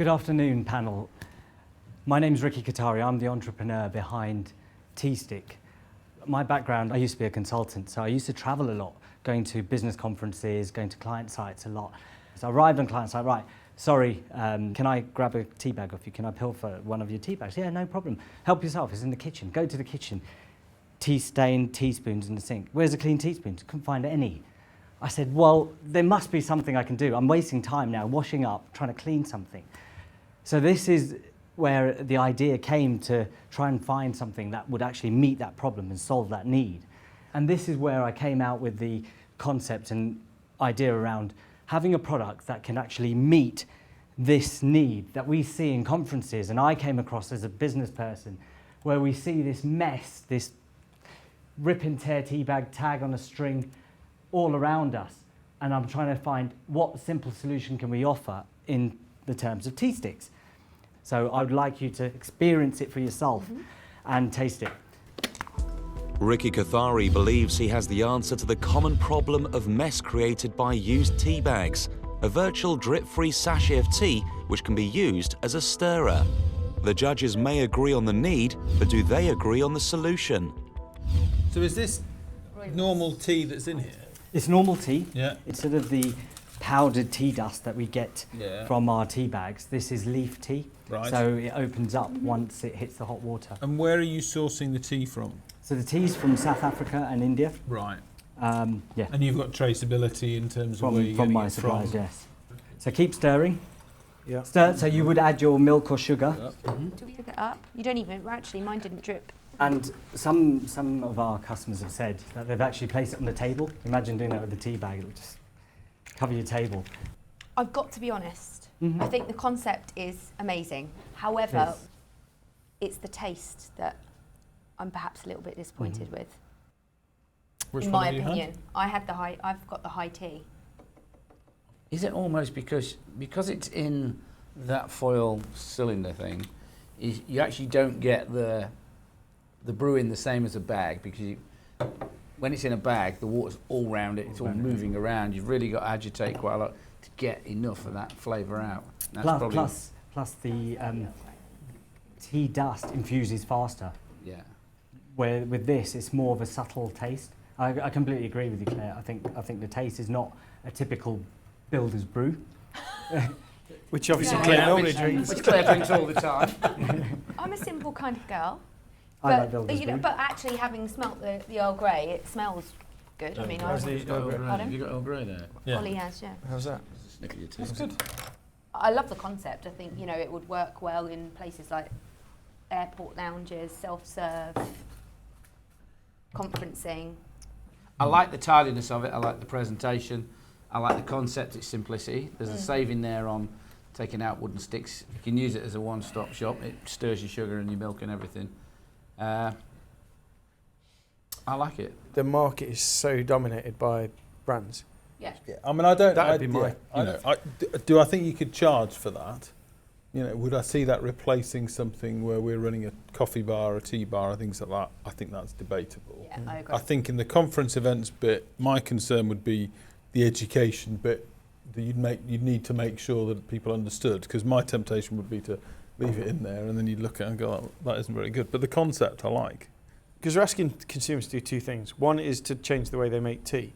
Good afternoon, panel. My name's Ricky Katari. I'm the entrepreneur behind Teastick. My background, I used to be a consultant, so I used to travel a lot, going to business conferences, going to client sites a lot. So I arrived on client site, right, sorry, can I grab a tea bag off you? Can I pilfer one of your tea bags? Yeah, no problem. Help yourself, it's in the kitchen. Go to the kitchen. Tea-stained teaspoons in the sink. Where's the clean teaspoons? Couldn't find any. I said, well, there must be something I can do. I'm wasting time now, washing up, trying to clean something. So this is where the idea came to try and find something that would actually meet that problem and solve that need. And this is where I came out with the concept and idea around having a product that can actually meet this need that we see in conferences, and I came across as a business person, where we see this mess, this rip and tear tea bag tag on a string all around us. And I'm trying to find what simple solution can we offer in the terms of Teasticks. So I would like you to experience it for yourself and taste it. Ricky Kathari believes he has the answer to the common problem of mess created by used tea bags, a virtual drip-free sachet of tea which can be used as a stirrer. The judges may agree on the need, but do they agree on the solution? So is this normal tea that's in here? It's normal tea. Yeah. It's sort of the powdered tea dust that we get from our tea bags. This is leaf tea. Right. So it opens up once it hits the hot water. And where are you sourcing the tea from? So the tea's from South Africa and India. Right. Yeah. And you've got traceability in terms of where you're from getting my it suppliers, from? yes. So keep stirring. Yeah. Stir, so you would add your milk or sugar. Do we pick it up? You don't even, actually mine didn't drip. And some of our customers have said that they've actually placed it on the table. Imagine doing that with the tea bag, it would just cover your table. I've got to be honest, I think the concept is amazing. However, it's the taste that I'm perhaps a little bit disappointed with. Which in one my have you had? opinion. I've got the high tea. Is it almost because it's in that foil cylinder thing, you actually don't get the brewing the same as a bag, because when it's in a bag, the water's all round it, it's all moving around. You've really got to agitate quite a lot to get enough of that flavour out. That's Plus the tea dust infuses faster. yeah. Where with this, it's more of a subtle taste. I completely agree with you, Claire. I think the taste is not a typical builder's brew. Which obviously Claire normally drinks. Which Claire drinks all the time. I'm a simple kind of girl. I like builder's brew. But actually having smelt the Earl Grey, it smells good. I mean, Have you got Earl Grey there? Yeah. Ollie has, yeah. How's that? Sniff at your That's teeth. good. I love the concept. I think, it would work well in places like airport lounges, self-serve, conferencing. I like the tidiness of it, I like the presentation, I like the concept, its simplicity. There's a saving there on taking out wooden sticks. You can use it as a one-stop shop. It stirs your sugar and your milk and everything. I like it. The market is so dominated by brands. Yeah. Yeah. I mean, I don't. That would be my- Do I think you could charge for that? Would I see that replacing something where we're running a coffee bar, a tea bar, and things like that? I think that's debatable. Yeah, I agree. I think in the conference events bit, my concern would be the education bit that you'd need to make sure that people understood, because my temptation would be to leave it in there and then you'd look at it and go, oh, that isn't very good. But the concept I like. Because we're asking consumers to do two things. One is to change the way they make tea,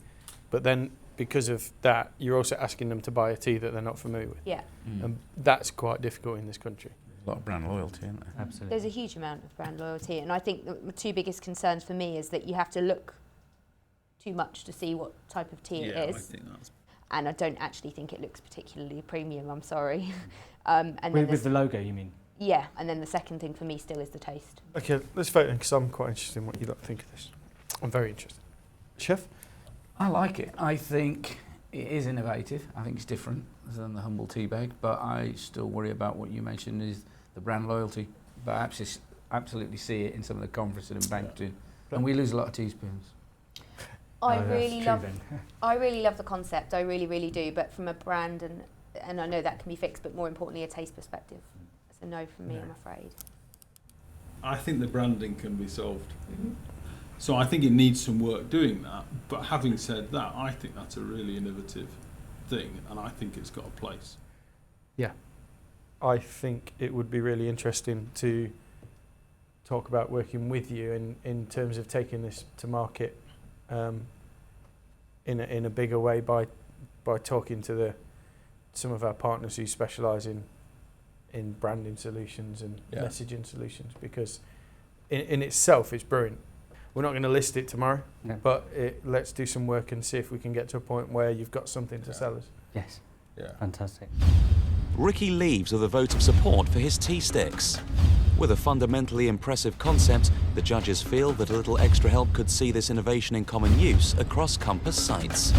but then because of that, you're also asking them to buy a tea that they're not familiar with. Yeah. And that's quite difficult in this country. A lot of brand loyalty, isn't there? Absolutely. There's a huge amount of brand loyalty, and I think the two biggest concerns for me is that you have to look too much to see what type of tea it is. I think that's. And I don't actually think it looks particularly premium, I'm sorry. And then With the logo, you mean? yeah, and then the second thing for me still is the taste. Okay, let's vote then, because I'm quite interested in what you lot think of this. I'm very interested. Chef? I like it. I think it is innovative. I think it's different than the humble tea bag, but I still worry about what you mentioned is the brand loyalty. But I absolutely see it in some of the conferences and banqueting, and we lose a lot of teaspoons. I that's really true love then. I really love the concept. I really, really do. But from a brand and I know that can be fixed, but more importantly, a taste perspective. It's a no from me, I'm afraid. I think the branding can be solved. So I think it needs some work doing that. But having said that, I think that's a really innovative thing, and I think it's got a place. Yeah. I think it would be really interesting to talk about working with you in terms of taking this to market in a bigger way by talking to some of our partners who specialise in branding solutions and messaging solutions, because in itself it's brilliant. We're not going to list it tomorrow, but let's do some work and see if we can get to a point where you've got something to sell us. Yes. Yeah. Fantastic. Ricky leaves with a vote of support for his tea sticks. With a fundamentally impressive concept, the judges feel that a little extra help could see this innovation in common use across Compass sites.